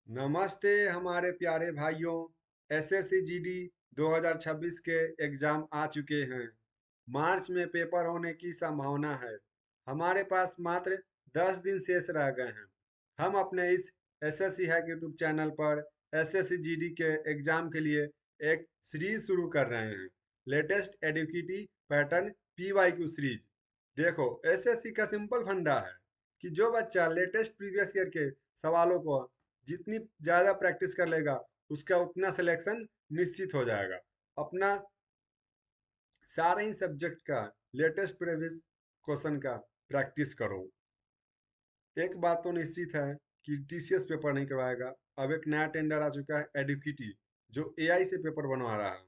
नमस्ते हमारे प्यारे भाइयों। एसएससी जीडी 2026 के एग्जाम आ चुके हैं। मार्च में पेपर होने की संभावना है। हमारे पास मात्र 10 दिन शेष रह गए हैं। हम अपने इस एसएससी हैक यूट्यूब चैनल पर एसएससी जीडी के एग्जाम के लिए एक सीरीज शुरू कर रहे हैं। लेटेस्ट एडुकेटी पैटर्न पीवाईक्यू सीरीज। देखो, एसएससी का सिंपल फंडा है कि जो बच्चा लेटेस्ट प्रीवियस ईयर के सवालों को जितनी ज़्यादा प्रैक्टिस कर लेगा उसका उतना सिलेक्शन निश्चित हो जाएगा। अपना सारे ही सब्जेक्ट का लेटेस्ट प्रीवियस क्वेश्चन का प्रैक्टिस करो। एक बात तो निश्चित है कि टीसीएस पेपर नहीं करवाएगा। अब एक नया टेंडर आ चुका है एडुकिटी, जो एआई से पेपर बनवा रहा है।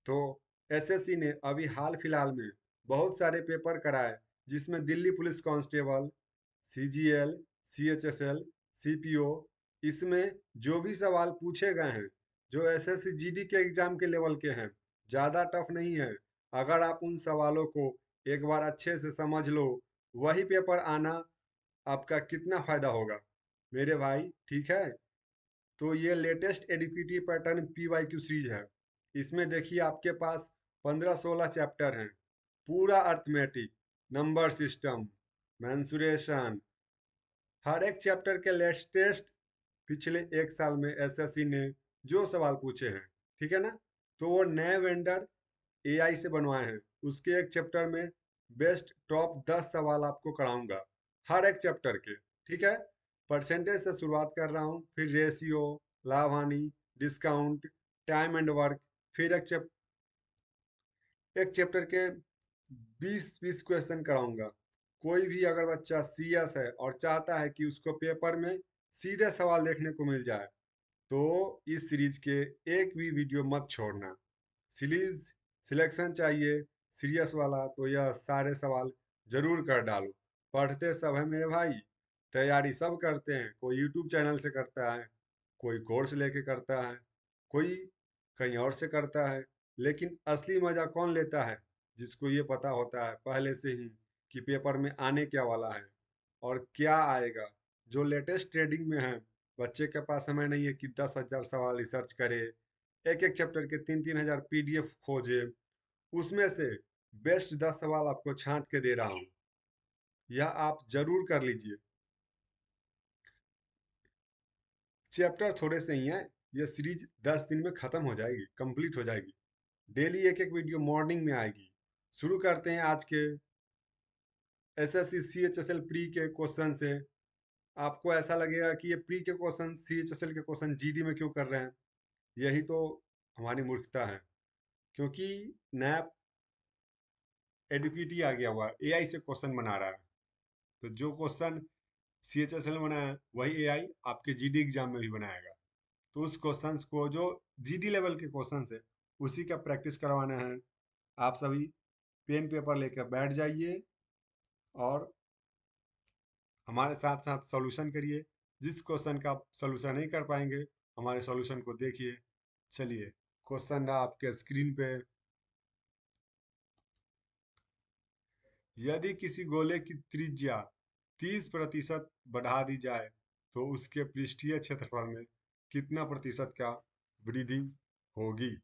तो एसएससी ने अभी हाल फिलहाल में बहुत सारे पेपर कराए, जिसमें Delhi police constable, CGL, CHSL, CPO, इसमें जो भी सवाल पूछे गए हैं जो एसएससी जीडी के एग्जाम के लेवल के हैं, ज़्यादा टफ नहीं है। अगर आप उन सवालों को एक बार अच्छे से समझ लो, वही पेपर आना आपका कितना फायदा होगा मेरे भाई। ठीक है, तो ये latest educative pattern PYQ series है। इसमें देखिए आपके पास 15-16 चैप्टर हैं। पूरा अर्थमेटिक, नंबर सिस्टम, मेंसुरेशन, हर एक चैप्टर के लेटेस्ट पिछले एक साल में एसएससी ने जो सवाल पूछे हैं, ठीक है ना, तो वो नए वेंडर एआई से बनवाए हैं। उसके एक चैप्टर में बेस्ट टॉप 10 सवाल आपको कराऊंगा, हर एक चैप्टर के। ठीक है, परसेंटेज से शुरुआत कर रहा हूँ, फिर रेशियो, लाभ हानि, डिस्काउंट, टाइम एंड वर्क, फिर एक चैप्टर के 20-20 क्वेश्चन कराऊंगा। कोई भी अगर बच्चा सीरियस है और चाहता है कि उसको पेपर में सीधे सवाल देखने को मिल जाए, तो इस सीरीज के एक भी वीडियो मत छोड़ना। सीरीज सिलेक्शन चाहिए सीरियस वाला, तो यह सारे सवाल जरूर कर डालो। पढ़ते सब है मेरे भाई, तैयारी सब करते हैं। कोई यूट्यूब चैनल से करता है, कोई कोर्स लेके करता है, कोई कहीं और से करता है। लेकिन असली मजा कौन लेता है? जिसको ये पता होता है पहले से ही कि पेपर में आने क्या वाला है और क्या आएगा। जो लेटेस्ट ट्रेडिंग में है, बच्चे के पास समय नहीं है कि 10,000 सवाल रिसर्च करे, एक एक चैप्टर के 3-3 हजार पीडीएफ खोजे, उसमें से बेस्ट 10 सवाल आपको छांट के दे रहा हूँ। यह आप जरूर कर लीजिए। चैप्टर थोड़े से ही हैं। ये सीरीज 10 दिन में खत्म हो जाएगी, कंप्लीट हो जाएगी। डेली एक एक वीडियो मॉर्निंग में आएगी। शुरू करते हैं आज के एसएससी सीएचएसएल प्री के क्वेश्चन से। आपको ऐसा लगेगा कि ये प्री के क्वेश्चन सीएचएसएल के क्वेश्चन जीडी में क्यों कर रहे हैं? यही तो हमारी मूर्खता है, क्योंकि नया एडुकेटी आ गया हुआ एआई से क्वेश्चन बना रहा है। तो जो क्वेश्चन सीएचएसएल में बनाया वही एआई आपके जीडी एग्जाम में भी बनाएगा। तो उस क्वेश्चंस को जो जीडी लेवल के क्वेश्चंस है, उसी का प्रैक्टिस करवाना है। आप सभी पेन पेपर लेकर बैठ जाइए और हमारे साथ साथ सॉल्यूशन करिए। जिस क्वेश्चन का आप सॉल्यूशन नहीं कर पाएंगे, हमारे सॉल्यूशन को देखिए। चलिए, क्वेश्चन रहा आपके स्क्रीन पे। यदि किसी गोले की त्रिज्या 30% बढ़ा दी जाए तो उसके पृष्ठीय क्षेत्रफल में कितना प्रतिशत का वृद्धि होगी?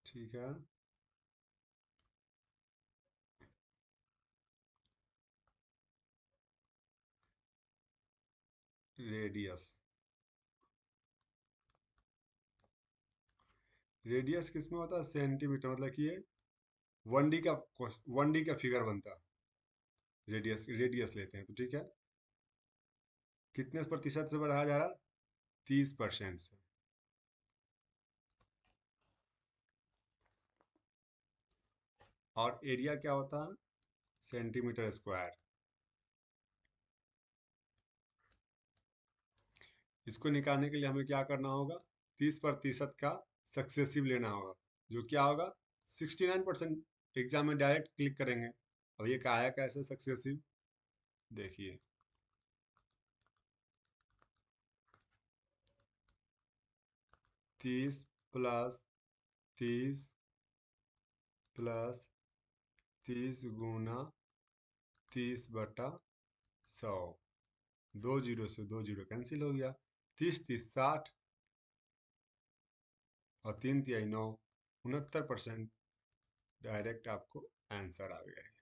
ठीक है, रेडियस। रेडियस किस में होता है? सेंटीमीटर, मतलब कि ये 1D का 1D का फिगर बनता है। रेडियस रेडियस लेते हैं तो ठीक है। कितने प्रतिशत से बढ़ाया जा रहा है? 30% से। और एरिया क्या होता है? Centimetre square. इसको निकालने के लिए हमें क्या करना होगा? 30% का सक्सेसिव लेना होगा, जो क्या होगा? 69%। एग्जाम में डायरेक्ट क्लिक करेंगे। अब ये कहा है कैसे सक्सेसिव, देखिए। 30 + 30 + 30 गुना 30/60। 100, 2 जीरो से 2 जीरो कैंसिल हो गया, 30 30 60 और 3 तिहाई 9, 69%। डायरेक्ट आपको आंसर आ गया है।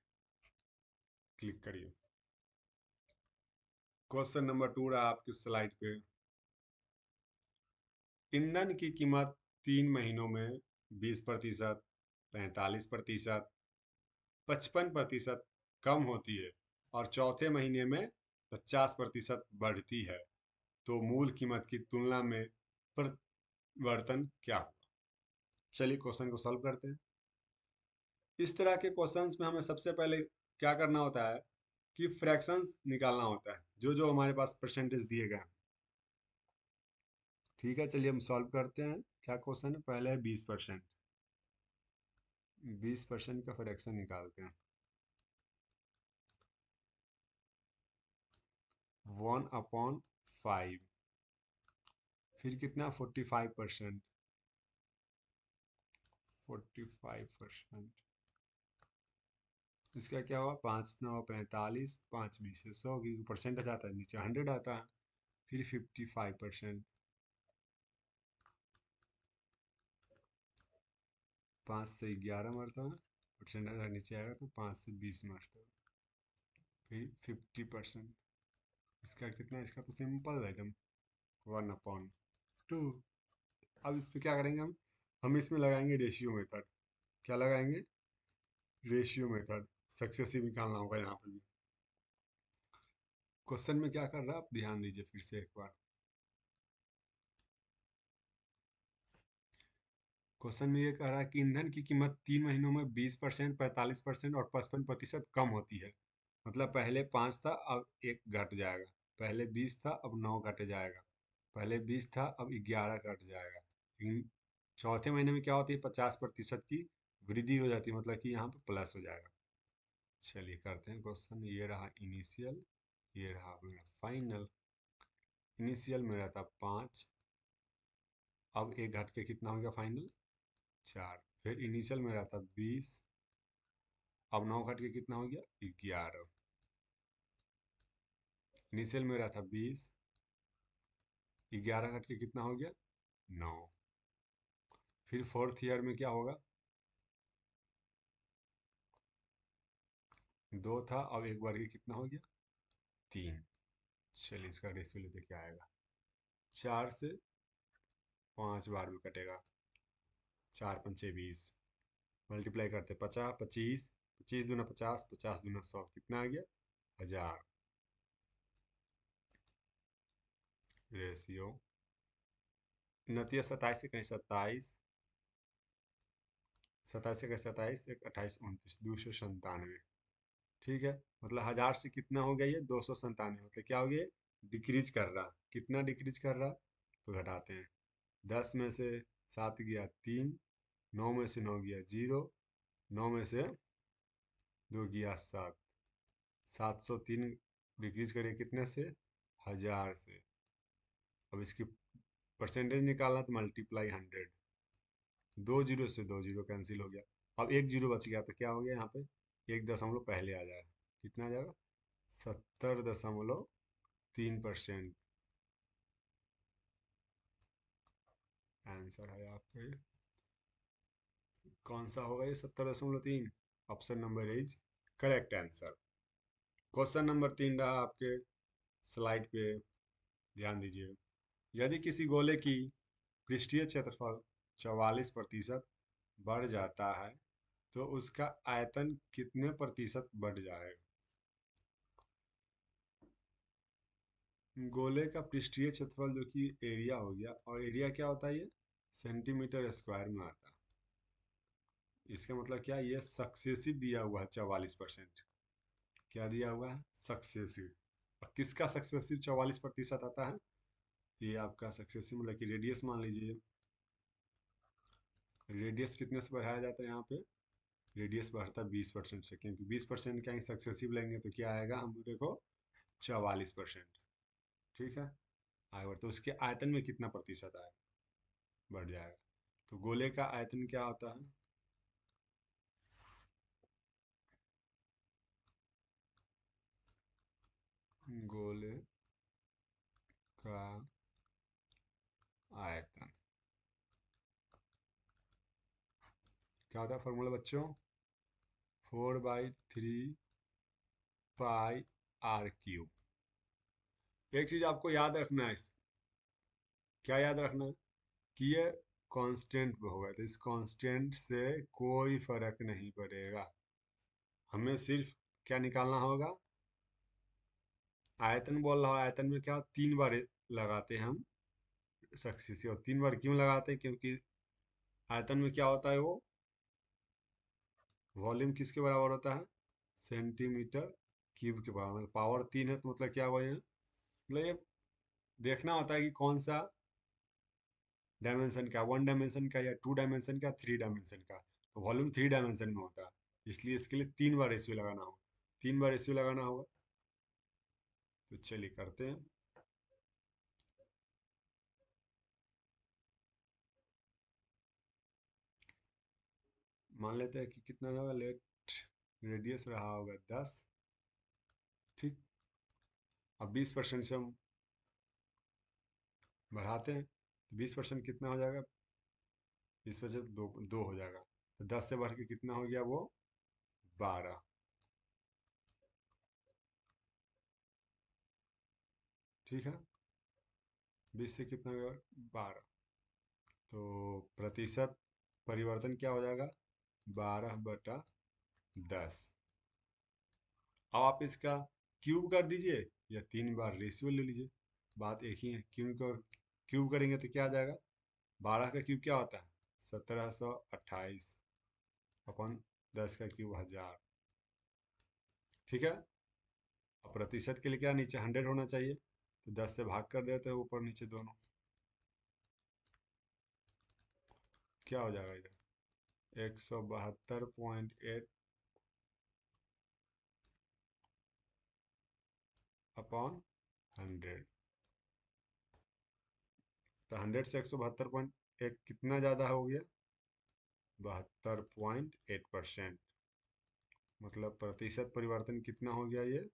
क्लिक करिए। क्वेश्चन नंबर 2 रहा आपकी स्लाइड पे। ईंधन की कीमत 3 महीनों में 20%, 45%, 55% कम होती है और चौथे महीने में 50% बढ़ती है, तो मूल कीमत की तुलना में परिवर्तन क्या होगा? चलिए क्वेश्चन को सॉल्व करते हैं। इस तरह के क्वेश्चंस में हमें सबसे पहले क्या करना होता है कि फ्रैक्शंस निकालना होता है, जो जो हमारे पास परसेंटेज दिए गए हैं। ठीक है, चलिए हम सॉल्व करते हैं। क्या क्वेश्चन है? पहले है 20%। 20% का फ्रैक्शन निकालते हैं। 1/5। फिर कितना? 45%। 45%। इसका क्या हुआ? 5 9 45, 5 20 100, क्योंकि परसेंटेज आता है नीचे 100 आता है। फिर 55%। 5 से 11 मरतबा परसेंटेज नीचे आएगा तो 5 से 20 मरतबा। फिर 50%। इसका कितना? इसका तो सिंपल है एकदम, 1/2। अब इस पे क्या करेंगे हम इसमें लगाएंगे रेशियो मेथड। क्या लगाएंगे? Ratio method. सक्सेसिव निकालना होगा यहाँ पे भी। क्वेश्चन में क्या कर रहा है आप ध्यान दीजिए फिर से एक बार। क्वेश्चन में ये कह रहा है कि ईंधन की कीमत 3 महीनों में 20%, 45% और 55% कम होती है। मतलब पहले 5 था, अब 1 घट जाएगा। पहले 20 था, अब 9 घट जाएगा। पहले 20 था, अब 11 घट जाएगा। चौथे महीने में क्या होती है? 50% की वृद्धि हो जाती है, मतलब कि यहाँ पे प्लस हो जाएगा। चलिए करते हैं क्वेश्चन। ये रहा इनिशियल, ये रहा मेरा फाइनल। इनिशियल मेरा था 5, अब 1 घट के कितना हो गया फाइनल? 4। फिर इनिशियल मेरा था 20, अब 9 घट के कितना हो गया? 11। इनिशियल मेरा था 20, 11 घट के कितना हो गया? 9। फिर फोर्थ ईयर में क्या होगा? 2 था, अब 1 बढ़ के कितना हो गया? 3। चलिए इसका रेशियो लेते क्या आएगा? 4 से 5 बार में कटेगा। 4 5 20, मल्टीप्लाई करते 50 25, 25 दूना 50, 50 दूना 100, कितना आ गया? 1000। रेशियो 29 27 से कहीं 27, 27 से कहीं 27, 1 28 29, 297। ठीक है, मतलब 1000 से कितना हो गया? ये 297। मतलब क्या हो गया? डिक्रीज कर रहा। कितना डिक्रीज कर रहा? तो घटाते हैं। 10 में से 7 गया 3, 9 में से 9 गया 0, 9 में से 2 गया 7। 703 डिक्रीज करिए कितने से? 1000 से। अब इसकी परसेंटेज निकालना तो मल्टीप्लाई 100। 2 जीरो से 2 जीरो कैंसिल हो गया। अब 1 जीरो बच गया तो क्या हो गया यहाँ पे? 1 दशमलव पहले आ जाएगा। कितना आ जाएगा? 70.3%। आंसर है आपका ये। कौन सा होगा ये 70.3? Option number is correct answer. Question number 3 रहा आपके स्लाइड पे, ध्यान दीजिए। यदि किसी गोले की पृष्ठीय क्षेत्रफल 44% बढ़ जाता है तो उसका आयतन कितने प्रतिशत बढ़ जाएगा? गोले का पृष्ठीय क्षेत्रफल जो कि एरिया हो गया, और एरिया क्या होता है? ये सेंटीमीटर स्क्वायर में आता है। इसका मतलब क्या? ये सक्सेसिव दिया हुआ है 44%। क्या दिया हुआ है? सक्सेसिव। और किसका सक्सेसिव 44% आता है? ये आपका सक्सेसिव मतलब कि रेडियस मान लीजिए। रेडियस कितने से बढ़ाया जाता है यहाँ पे? रेडियस बढ़ता है 20% से, क्योंकि 20% का ही सक्सेसिव लेंगे तो क्या आएगा हम देखो? 44%। ठीक है, आगे बढ़ते। तो उसके आयतन में कितना प्रतिशत आएगा? बढ़ जाएगा। तो गोले का आयतन क्या होता है? गोले का आयतन क्या होता है फॉर्मूला बच्चों? 4/3 पाई r क्यूब। एक चीज आपको याद रखना है, क्या याद रखना है कि ये कांस्टेंट पे होगा, तो इस कांस्टेंट से कोई फर्क नहीं पड़ेगा। हमें सिर्फ क्या निकालना होगा? आयतन बोल रहा है, आयतन में क्या 3 बार लगाते हैं हम सक्सेस से। और 3 बार क्यों लगाते हैं? क्योंकि आयतन में क्या होता है, वो वॉल्यूम किसके बराबर होता है? सेंटीमीटर क्यूब के बराबर। पावर 3 है तो मतलब क्या हुआ? यहाँ मतलब ये देखना होता है कि कौन सा डायमेंशन का, 1 डायमेंशन का या 2 डायमेंशन का, 3 डायमेंशन का। तो वॉल्यूम 3 डायमेंशन में होता है, इसलिए इसके लिए 3 बार रेशियो लगाना होगा। 3 बार रेशियो लगाना होगा। तो चलिए करते हैं। मान लेते हैं कि कितना होगा, लेट रेडियस रहा होगा 10। ठीक। अब 20% से हम बढ़ाते हैं, तो 20% कितना हो जाएगा? 20% दो दो हो जाएगा। तो 10 से बढ़ के कितना हो गया वो? 12। ठीक है। 20 से कितना हो गया? 12। तो प्रतिशत परिवर्तन क्या हो जाएगा? 12/10। अब आप इसका क्यूब कर दीजिए या 3 बार रेशियो ले लीजिए, बात एक ही है। क्यूब करेंगे तो क्या आ जाएगा? 12 का क्यूब क्या होता है? 1728 अपन 10 का क्यूब 1000। ठीक है। अब प्रतिशत के लिए क्या नीचे 100 होना चाहिए, तो 10 से भाग कर देते हैं ऊपर नीचे दोनों। क्या हो जाएगा इधर? 172.8 अपॉन 100। तो 100 से 172.1 कितना ज़्यादा हो गया? 72.8%। मतलब प्रतिशत परिवर्तन कितना हो गया ये?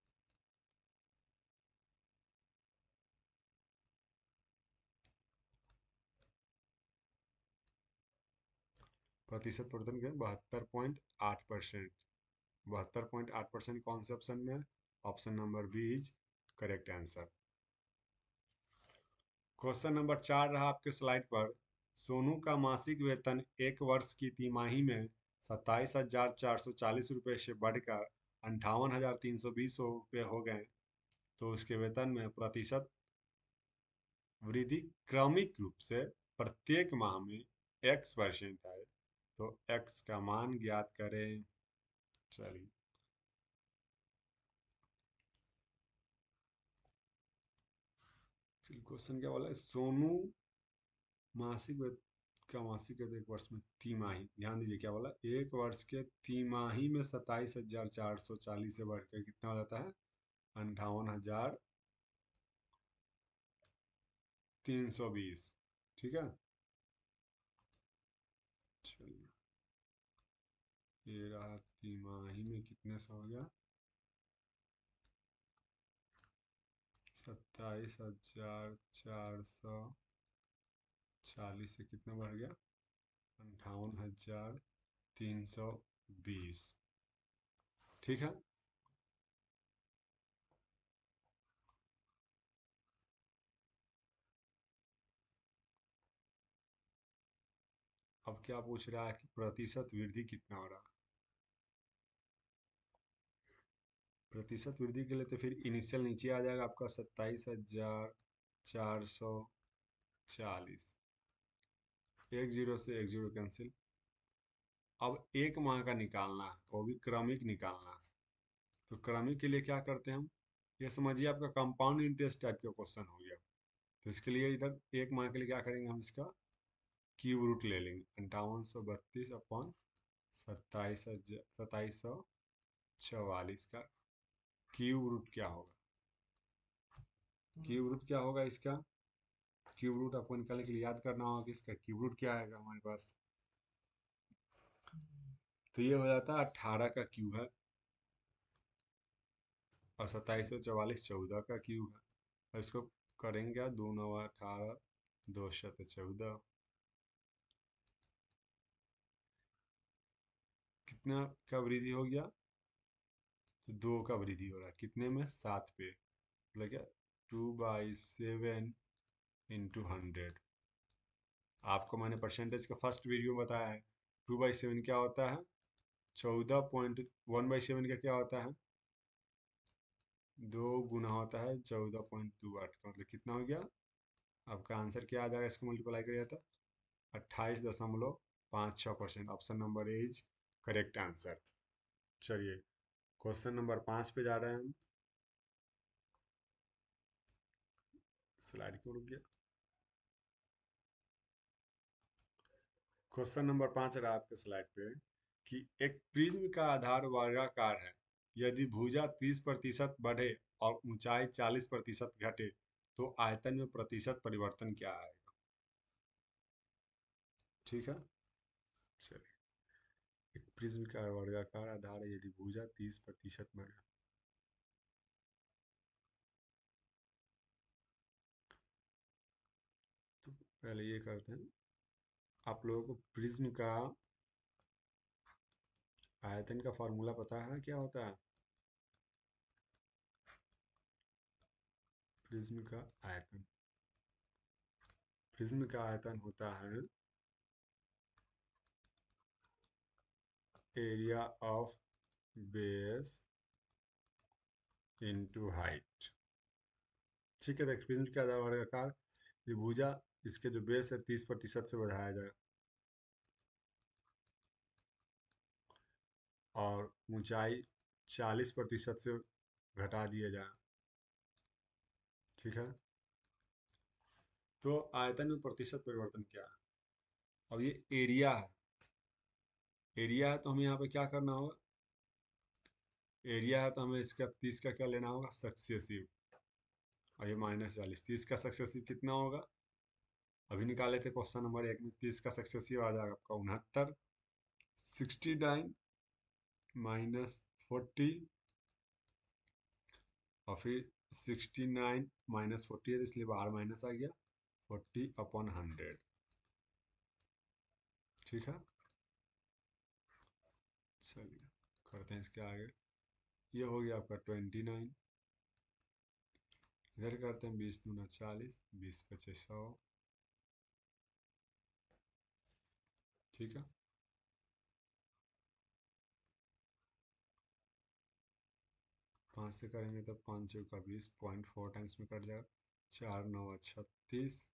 प्रतिशत परिवर्तन के 72.8%। 72.8% कौन से ऑप्शन में है? Option number B is correct answer. Question number 4 रहा आपके स्लाइड पर। सोनू का मासिक वेतन 1 वर्ष की तिमाही में 27,440 रुपये से बढ़कर 58,320 रुपये हो गए, तो उसके वेतन में प्रतिशत वृद्धि क्रमिक रूप से प्रत्येक माह में x% है। तो x का मान ज्ञात करें। चलिए, क्वेश्चन क्या बोला है? सोनू मासिक का मासिक वेतन 1 वर्ष में तिमाही, ध्यान दीजिए क्या बोला, 1 वर्ष के तिमाही में 27,440 से बढ़कर कितना हो जाता है? 58,320। ठीक है। चलिए, ये रहा तिमाही में कितने से हो गया? 27,440 से कितना बढ़ गया? 58,320। ठीक है। अब क्या पूछ रहा है कि प्रतिशत वृद्धि कितना हो रहा है? प्रतिशत वृद्धि के लिए तो फिर इनिशियल नीचे आ जाएगा आपका 27,440। एक जीरो से एक जीरो कैंसिल। अब एक माह का निकालना है, वो भी क्रमिक निकालना है। तो क्रमिक के लिए क्या करते हैं हम? ये समझिए आपका कंपाउंड इंटरेस्ट टाइप का क्वेश्चन हो गया। तो इसके लिए इधर एक माह के लिए क्या करेंगे हम? इसका क्यूब रूट ले लेंगे। 5832 अपॉन 27,440 का क्यूब रूट क्या होगा? क्यूब रूट क्या होगा इसका? क्यूब रूट आपको निकालने के लिए याद करना होगा कि इसका क्यूब रूट क्या आएगा हमारे पास। तो ये हो जाता है 18 का क्यूब है। और 2744 14 का क्यूब है। और इसको करेंगे क्या, 2 9 18, 2 14, कितना का वृद्धि हो गया, तो 2 का वृद्धि हो रहा है कितने में, 7 पे, मतलब क्या, 2/7 इंटू 100। आपको मैंने परसेंटेज का फर्स्ट वीडियो बताया है। 2/7 क्या होता है, 14.1/7 का क्या होता है, 2 गुना होता है 14.28 का, मतलब कितना हो गया, आपका आंसर क्या आ जाएगा, इसको मल्टीप्लाई करिए तो 28.56%। Option number A is correct answer. चलिए क्वेश्चन नंबर 5 पे जा रहे हैं हम। स्लाइड क्यों रुक गया। क्वेश्चन नंबर 5 रहा आपके स्लाइड पे कि एक प्रिज्म का आधार वर्गाकार है, यदि भुजा 30% बढ़े और ऊंचाई 40% घटे तो आयतन में प्रतिशत परिवर्तन क्या आएगा। ठीक है, चलिए। एक प्रिज्म का वर्गाकार आधार है, यदि भुजा 30% बढ़े, तो पहले ये करते हैं, आप लोगों को प्रिज्म का आयतन का फॉर्मूला पता है क्या होता है। प्रिज्म का आयतन, प्रिज्म का आयतन होता है area of base into height. ठीक है, तो प्रिज्म का आधार वर्गाकार, ये भुजा, इसके जो बेस है 30% से बढ़ाया जाए और ऊंचाई 40% से घटा दिया जाए। ठीक है, तो आयतन में प्रतिशत परिवर्तन क्या है। अब ये एरिया है, एरिया है तो हमें यहाँ पे क्या करना होगा, एरिया है तो हमें इसका 30 का क्या लेना होगा, सक्सेसिव, और ये -40, 30 का सक्सेसिव कितना होगा, अभी निकाले थे क्वेश्चन नंबर 1 में, 30 का सक्सेसिव आ जाएगा आपका 69, 69 -40, और फिर 69 -40 है तो इसलिए बाहर माइनस आ गया, 40/100। ठीक है, चलिए करते हैं इसके आगे। ये हो गया आपका 29, इधर करते हैं 20 दूना 40, 20 × 5 = 100। ठीक है, 5 से करेंगे तो 5 चौका 20, 0.4 टाइम्स में कट जाएगा, 4 9 36,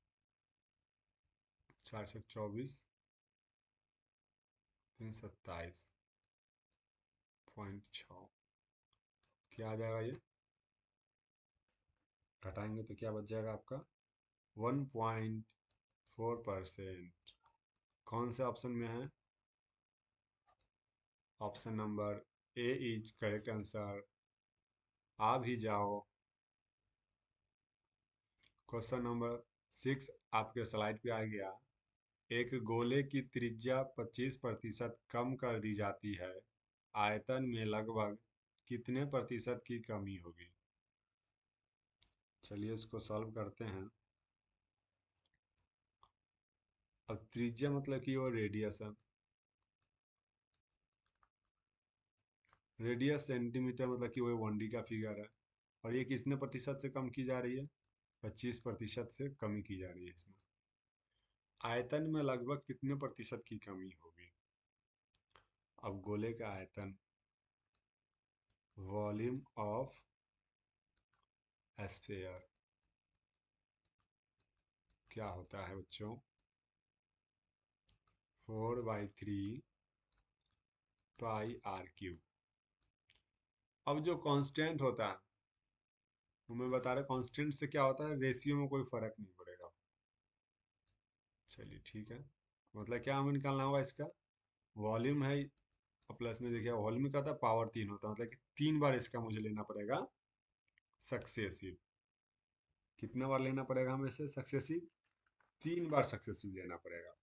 4 से 24, 3 27.6, क्या आ जाएगा ये, घटाएंगे तो क्या बच जाएगा आपका 1.4%। कौन से ऑप्शन में है, option number A is correct answer. आ भी जाओ। क्वेश्चन नंबर 6 आपके स्लाइड पे आ गया। एक गोले की त्रिज्या 25% कम कर दी जाती है, आयतन में लगभग कितने प्रतिशत की कमी होगी। चलिए इसको सॉल्व करते हैं। अब त्रिज्या मतलब कि वो रेडियस है, रेडियस सेंटीमीटर मतलब कि वो 1D का फिगर है, और ये कितने प्रतिशत से कम की जा रही है, 25% से कमी की जा रही है इसमें। आयतन में लगभग कितने प्रतिशत की कमी होगी। अब गोले का आयतन, वॉल्यूम ऑफ स्फीयर, क्या होता है बच्चों, 4/3 πr³। अब जो कांस्टेंट होता है, वो मैं बता रहा, कांस्टेंट से क्या होता है, रेशियो में कोई फर्क नहीं पड़ेगा। चलिए ठीक है, मतलब क्या हमें निकालना होगा, इसका वॉल्यूम है, और प्लस में देखिए वॉल्यूम का था पावर 3 होता है, मतलब कि 3 बार इसका मुझे लेना पड़ेगा सक्सेसिव। कितना बार लेना पड़ेगा हमें इसे सक्सेसिव, 3 बार सक्सेसिव लेना पड़ेगा,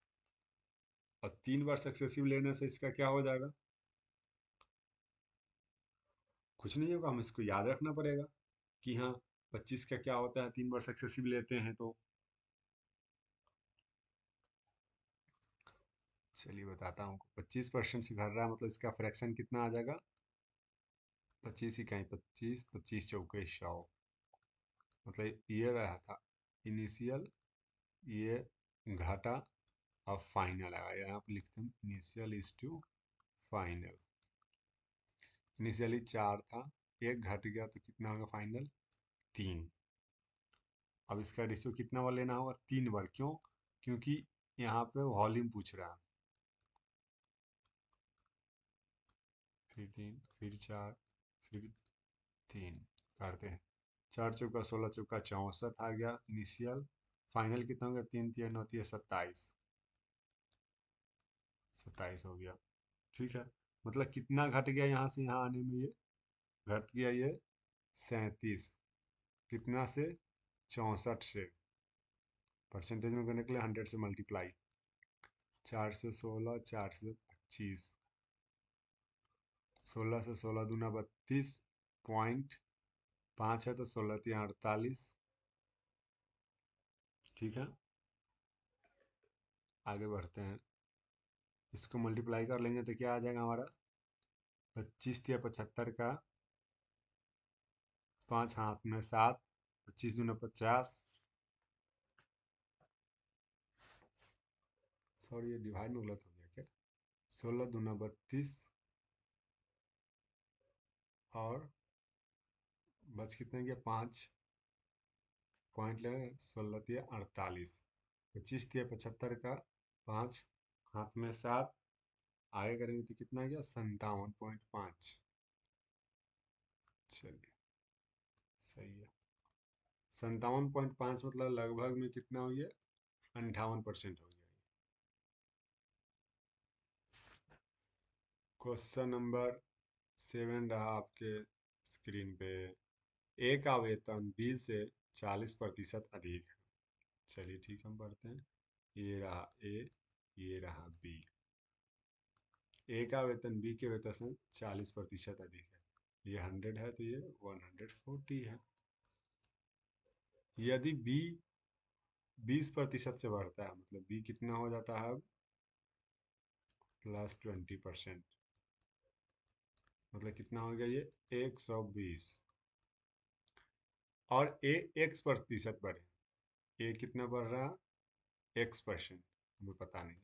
और 3 बार सक्सेसिव लेने से इसका क्या हो जाएगा, कुछ नहीं होगा, हम इसको याद रखना पड़ेगा कि हाँ 25 का क्या होता है 3 बार सक्सेसिव लेते हैं तो। चलिए बताता हूँ, 25% से घट रहा है मतलब इसका फ्रैक्शन कितना आ जाएगा, 25 इकाई 25, 25 चौके 100, मतलब ये रहा था इनिशियल, ये घटा, अब फाइनल आएगा, यहाँ पे लिखते हैं initial is to final. Initially 4 था, एक घट गया तो कितना होगा फाइनल, 3। अब इसका रेशियो कितना बार लेना होगा, 3 बार। क्यों, क्योंकि यहाँ पे वॉल्यूम पूछ रहा है। फिर 3, फिर 4, फिर 3 करते हैं। 4 चौका 16, चौका 64 आ गया इनिशियल। फाइनल कितना हो गया, 3 3 9 3 27, 27 हो गया। ठीक है, मतलब कितना घट गया यहाँ से यहाँ आने में, ये घट गया ये 37, कितना से, 64 से। परसेंटेज में करने के लिए 100 से मल्टीप्लाई, 4 से 16, 4 से 25, 16 से 16 दूना 32, पॉइंट 5 है तो 16 3 48। ठीक है, आगे बढ़ते हैं। इसको मल्टीप्लाई कर लेंगे तो क्या आ जाएगा हमारा, 25 या 75 का 5 हाथ में 7, 25 दूना 50, सॉरी ये डिवाइड में गलत हो गया क्या, 16 दूना 32, और बच कितने गया 5, पॉइंट लगे 16 तिया 48, 25 तिया 75 का 5 हाथ में 7, आगे करेंगे तो कितना गया 57.5। चलिए सही है, 57.5 मतलब लगभग में कितना हो गया, 58% हो गया। क्वेश्चन नंबर 7 रहा आपके स्क्रीन पे। ए का वेतन बी से 40% अधिक है। चलिए ठीक, हम पढ़ते हैं। ये रहा ए, ये रहा बी। ए का वेतन बी के वेतन से 40% अधिक है। ये 100 है तो ये 140 है। यदि बी 20% से बढ़ता है, मतलब बी कितना हो जाता है अब, +20%, मतलब कितना हो गया ये 120। और ए x% बढ़े, ए कितना बढ़ रहा है x%, हमें पता नहीं।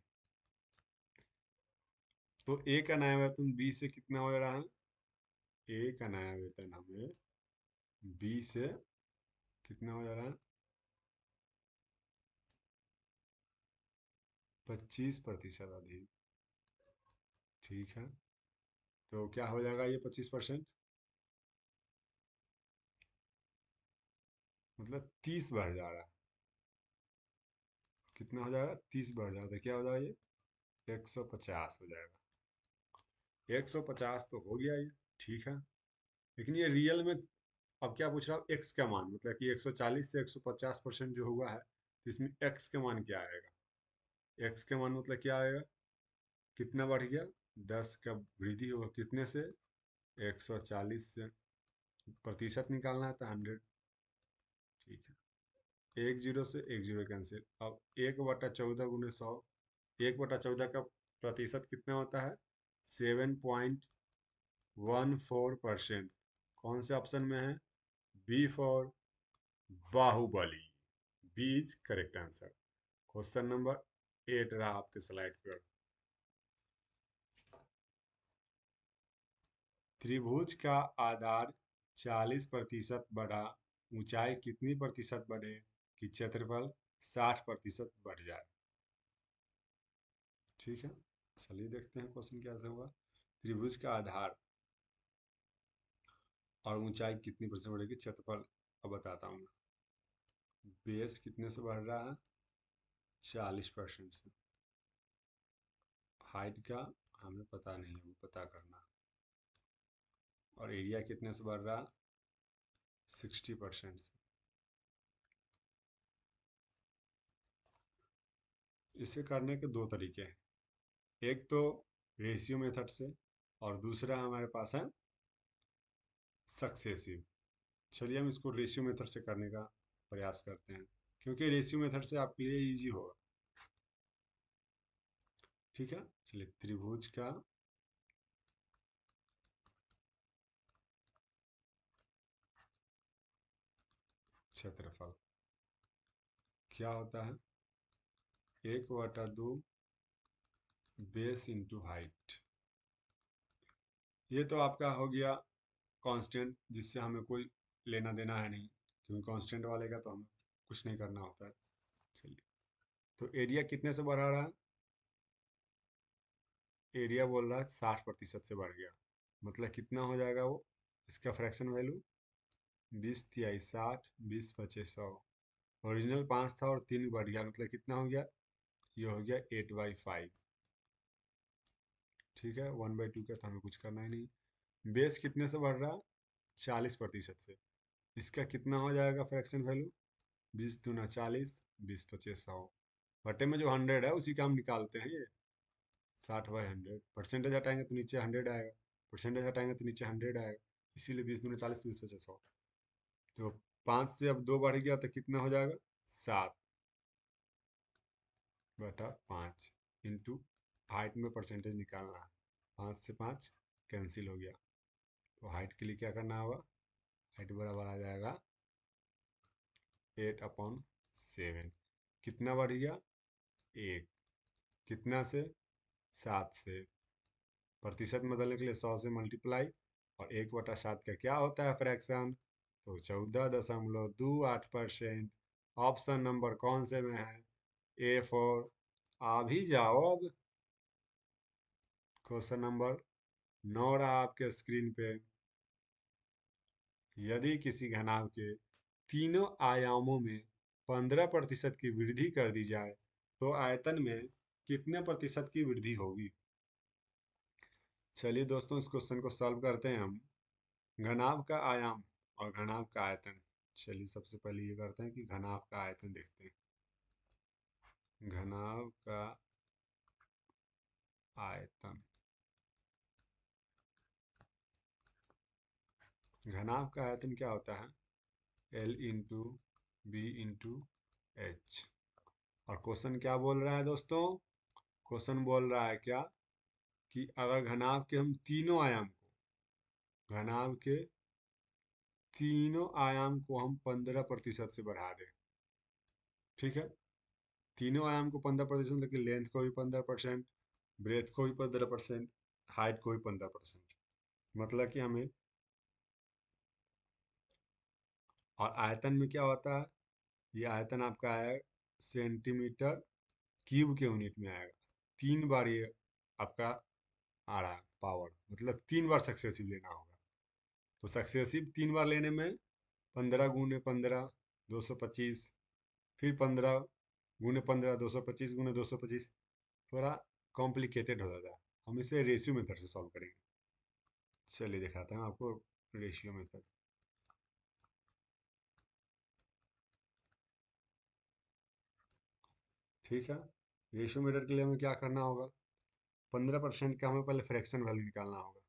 तो ए का नया वेतन बी से कितना हो रहा है, ए का नया वेतन हमें बी से कितना हो जा रहा है, 25% अधिक। ठीक है, तो क्या हो जाएगा ये 25%, मतलब 30 बढ़ जा रहा है। कितना हो जाएगा, 30 बढ़ जाएगा तो क्या हो जाएगा ये 150 हो जाएगा। 150 तो हो गया ये, ठीक है। लेकिन ये रियल में अब क्या पूछ रहा हूँ, एक्स का मान, मतलब कि 140 से 150% जो हुआ है तो इसमें एक्स का मान क्या आएगा, एक्स का मान मतलब क्या आएगा, कितना बढ़ गया, 10 का वृद्धि होगा कितने से, 140 से। प्रतिशत निकालना है तो 100। ठीक है, एक जीरो से एक जीरो कैंसिल। अब 1/14 × 100, 1/14 का प्रतिशत कितना होता है, 7.14%। कौन से ऑप्शन में है, B for Baahubali, B is correct answer. Question number 8 रहा आपके स्लाइड पर। त्रिभुज का आधार 40% बढ़ा, ऊंचाई कितनी प्रतिशत बढ़े कि क्षेत्रफल 60% बढ़ जाए। ठीक है, चलिए देखते हैं क्वेश्चन कैसे होगा। त्रिभुज का आधार और ऊंचाई कितनी प्रतिशत बढ़ेगी, क्षेत्रफल अब बताता हूँ मैं। बेस कितने से बढ़ रहा है, 40% से। हाइट का हमें पता नहीं है, वो पता करना। और एरिया कितने से बढ़ रहा है, 60% से। इसे करने के दो तरीके हैं, एक तो रेशियो मेथड से, और दूसरा हमारे पास है सक्सेसिव। चलिए हम इसको रेशियो मेथड से करने का प्रयास करते हैं, क्योंकि रेशियो मेथड से आपके लिए इजी होगा। ठीक है, चलिए त्रिभुज का क्षेत्रफल क्या होता है? 1/2 बेस इंटू हाइट। ये तो आपका हो गया कांस्टेंट, जिससे हमें कोई लेना देना है नहीं, क्योंकि कांस्टेंट वाले का तो हमें कुछ नहीं करना होता है। चलिए, तो एरिया कितने से बढ़ा रहा है? एरिया बोल रहा है 60% से बढ़ गया। मतलब कितना हो जाएगा वो? इसका फ्रैक्शन वैल्यू 20 × 60, 20 × 5 = 100। ओरिजिनल 5 था और 3 बढ़ गया, मतलब कितना हो गया? ये हो गया 8/5। ठीक है, 1/2 का तो हमें कुछ करना ही नहीं। बेस कितने से बढ़ रहा है? 40% से। इसका कितना हो जाएगा फ्रैक्शन वैल्यू? 20×2 = 40, 20 × 5 = 100। बटे में जो 100 है उसी का हम निकालते हैं ये। 60/100, परसेंटेज हटाएंगे तो नीचे 100 आएगा, परसेंटेज हटाएंगे तो नीचे 100 आएगा, इसीलिए 20×2 = 40, 20 × 5 = 100। तो 5 से अब 2 बढ़ गया तो कितना हो जाएगा? 7/5 इंटू हाइट में परसेंटेज निकालना है। 5 से 5 कैंसिल हो गया, तो हाइट के लिए क्या करना होगा? हाइट बराबर आ जाएगा 8/7। कितना बढ़ गया? 1। कितना से? 7 से। प्रतिशत में बदलने के लिए 100 से मल्टीप्लाई, और 1/7 का क्या होता है फ्रैक्शन? तो 14.28%। ऑप्शन नंबर कौन से में है? A4। आ भी जाओ अब। क्वेश्चन नंबर 9 रहा आपके स्क्रीन पे। यदि किसी घनाभ के तीनों आयामों में 15% की वृद्धि कर दी जाए तो आयतन में कितने प्रतिशत की वृद्धि होगी? चलिए दोस्तों, इस क्वेश्चन को सॉल्व करते हैं हम। घनाभ का आयाम और घनाभ का आयतन। चलिए सबसे पहले ये करते हैं कि घनाभ का आयतन देखते हैं। घनाभ का आयतन। घनाभ का आयतन क्या होता है? L × B × H। और क्वेश्चन क्या बोल रहा है दोस्तों? क्वेश्चन बोल रहा है क्या कि अगर घनाभ के हम तीनों आयाम को, घनाभ के तीनों आयाम को हम 15% से बढ़ा दें। ठीक है, तीनों आयाम को 15%, लेकिन लेंथ को भी 15%, ब्रेथ को भी 15%, हाइट को भी 15%। मतलब कि हमें, और आयतन में क्या होता है? ये आयतन आपका आएगा सेंटीमीटर क्यूब के यूनिट में आएगा। 3 बार ये आपका आ रहा है पावर, मतलब 3 बार सक्सेसिव लेना होगा। तो सक्सेसिव 3 बार लेने में 15 × 15 225, फिर 15 × 15 225 225, थोड़ा कॉम्प्लिकेटेड हो जाता है। हम इसे रेशियो मेथड से सॉल्व करेंगे। चलिए दिखाता हूँ आपको रेशियो मेथड। ठीक है, रेशियो मेथड के लिए हमें क्या करना होगा? 15% का हमें पहले फ्रैक्शन वैल्यू निकालना होगा।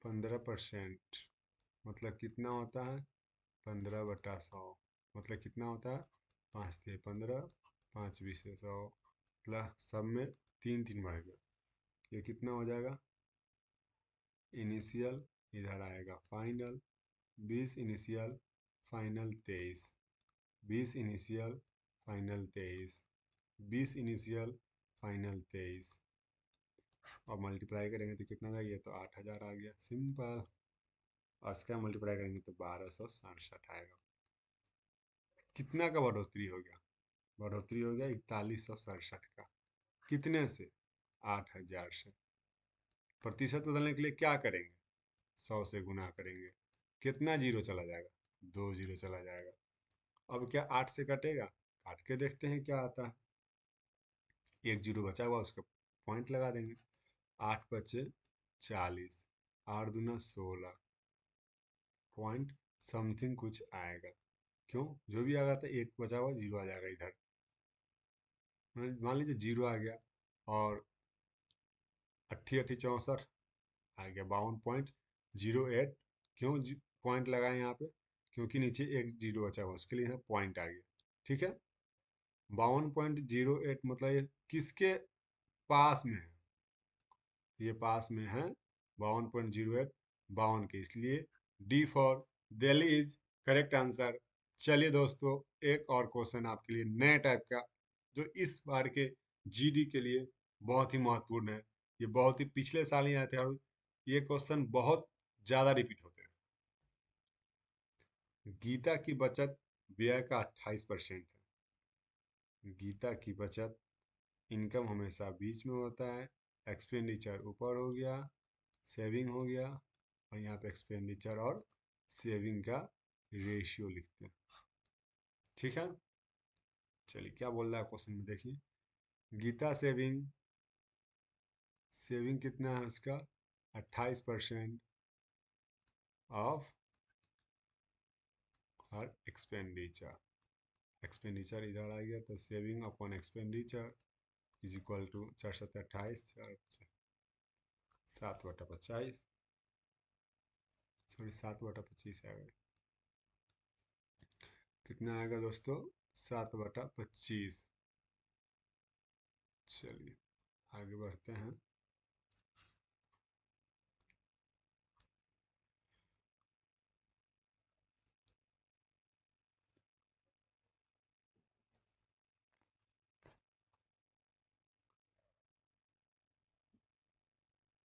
15% मतलब कितना होता है? 15/100। मतलब कितना होता है? 5 × 15, 5 × 20 = 100। मतलब सब में 3 3 बढ़ गया। ये कितना हो जाएगा? इनिशियल इधर आएगा final. 20 initial, final 23। 20 initial, final 23। 20 initial, final 23। और मल्टीप्लाई करेंगे तो कितना आ गया? ये तो 8000 आ गया, सिंपल। और इसका मल्टीप्लाई करेंगे तो 1267 आएगा। कितना का बढ़ोतरी हो गया? बढ़ोतरी हो गया 4167 का। कितने से? 8000 से। प्रतिशत बदलने के लिए क्या करेंगे? 100 से गुना करेंगे। कितना जीरो चला जाएगा? 2 जीरो चला जाएगा। अब क्या 8 से कटेगा? काट के देखते हैं क्या आता है। एक जीरो बचा हुआ, उसका पॉइंट लगा देंगे। 8 बचे 40, 8 दूना 16, पॉइंट समथिंग कुछ आएगा। क्यों? जो भी आएगा तो एक बचा हुआ जीरो आ जाएगा इधर। मान लीजिए जीरो आ गया, और 8 × 8 = 64, आ गया 52.08। क्यों पॉइंट लगाए यहाँ पे? क्योंकि नीचे एक जीरो बचा हुआ, उसके लिए यहाँ पॉइंट आ गया। ठीक है, 52.08 मतलब ये किसके पास में है? ये पास में है 52.08, 52 के, इसलिए D for Delhi is correct answer. चलिए दोस्तों, एक और क्वेश्चन आपके लिए नए टाइप का, जो इस बार के जीडी के लिए बहुत ही महत्वपूर्ण है। ये बहुत ही पिछले साल ही आए थे और ये क्वेश्चन बहुत ज्यादा रिपीट होते हैं। गीता की बचत व्यय का 28% है। गीता की बचत, इनकम हमेशा बीच में होता है, एक्सपेंडिचर ऊपर हो गया, सेविंग हो गया, और यहाँ पे एक्सपेंडिचर और सेविंग का रेशियो लिखते हैं। ठीक है, चलिए क्या बोल रहा है क्वेश्चन में देखिए। गीता सेविंग, सेविंग कितना है उसका? 28% ऑफ हर एक्सपेंडिचर। एक्सपेंडिचर इधर आ गया तो saving upon expenditure is equal to 4×7 = 28, 7/25, sorry 7/25 आएगा। कितना आएगा दोस्तों? 7/25। चलिए आगे बढ़ते हैं।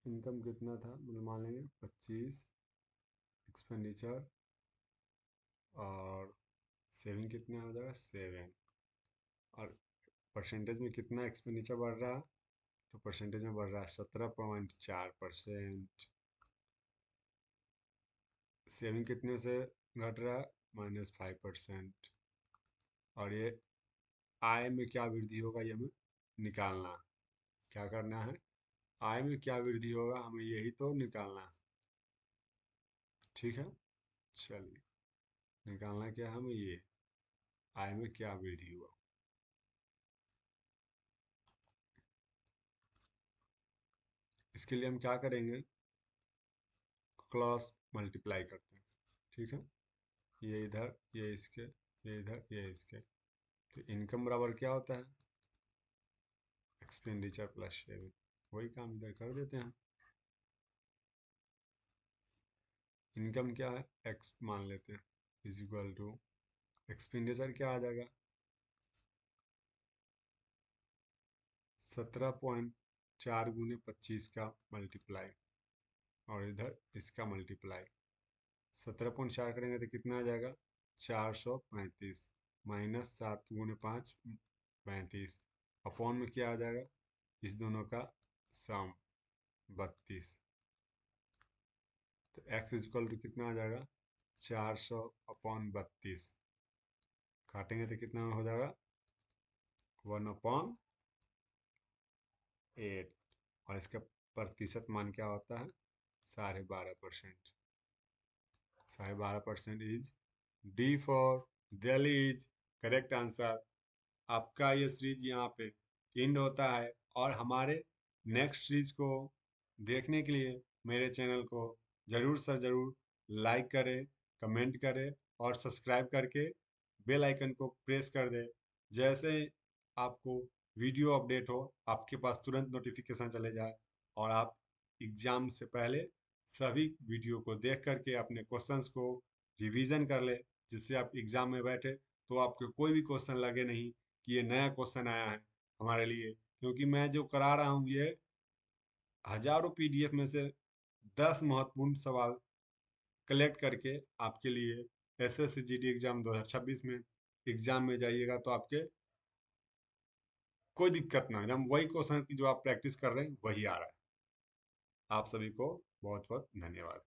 इनकम कितना था, मतलब मान लेंगे 25, एक्सपेंडिचर और सेविंग कितना हो जाएगा 7, और परसेंटेज में कितना एक्सपेंडिचर बढ़ रहा है? तो परसेंटेज में बढ़ रहा है 17.4%। सेविंग कितने से घट रहा है? -5%। और ये आय में क्या वृद्धि होगा, ये हमें निकालना है। क्या करना है? आय में क्या वृद्धि होगा, हमें यही तो निकालना है। ठीक है, चलिए निकालना क्या है हमें, ये आय में क्या वृद्धि हुआ। इसके लिए हम क्या करेंगे? क्रॉस मल्टीप्लाई करते हैं। ठीक है, ये इधर, ये इसके, ये इधर, ये इसके, तो इनकम बराबर क्या होता है? Expenditure plus saving. वही काम इधर कर देते हैं। इनकम क्या है? एक्स मान लेते हैं, इज इक्वल टू एक्सपेंडिचर क्या आ जाएगा? 17.4 × 25 का मल्टीप्लाई, और इधर इसका मल्टीप्लाई। 17.4 करेंगे तो कितना आ जाएगा? 435, -7 × 5 35, अपॉन में क्या आ जाएगा? इस दोनों का सम 32। तो x इक्वल टू कितना आ जाएगा? 400/32, काटेंगे तो कितना हो जाएगा? 1/8। और इसका प्रतिशत मान क्या होता है? 12.5%। 12.5% is D for Delhi is correct answer. आपका ये सीरीज यहाँ पे एंड होता है, और हमारे नेक्स्ट सीरीज को देखने के लिए मेरे चैनल को ज़रूर से ज़रूर लाइक करें, कमेंट करें और सब्सक्राइब करके बेल आइकन को प्रेस कर दें। जैसे आपको वीडियो अपडेट हो, आपके पास तुरंत नोटिफिकेशन चले जाए, और आप एग्ज़ाम से पहले सभी वीडियो को देख करके अपने क्वेश्चंस को रिवीजन कर ले, जिससे आप एग्ज़ाम में बैठे तो आपको कोई भी क्वेश्चन लगे नहीं कि ये नया क्वेश्चन आया है हमारे लिए। क्योंकि मैं जो करा रहा हूँ, ये हजारों पीडीएफ में से 10 महत्वपूर्ण सवाल कलेक्ट करके आपके लिए एसएससी जीडी एग्जाम 2026 में एग्जाम में जाइएगा तो आपके कोई दिक्कत ना हो, एकदम वही क्वेश्चन की जो आप प्रैक्टिस कर रहे हैं वही आ रहा है। आप सभी को बहुत बहुत धन्यवाद।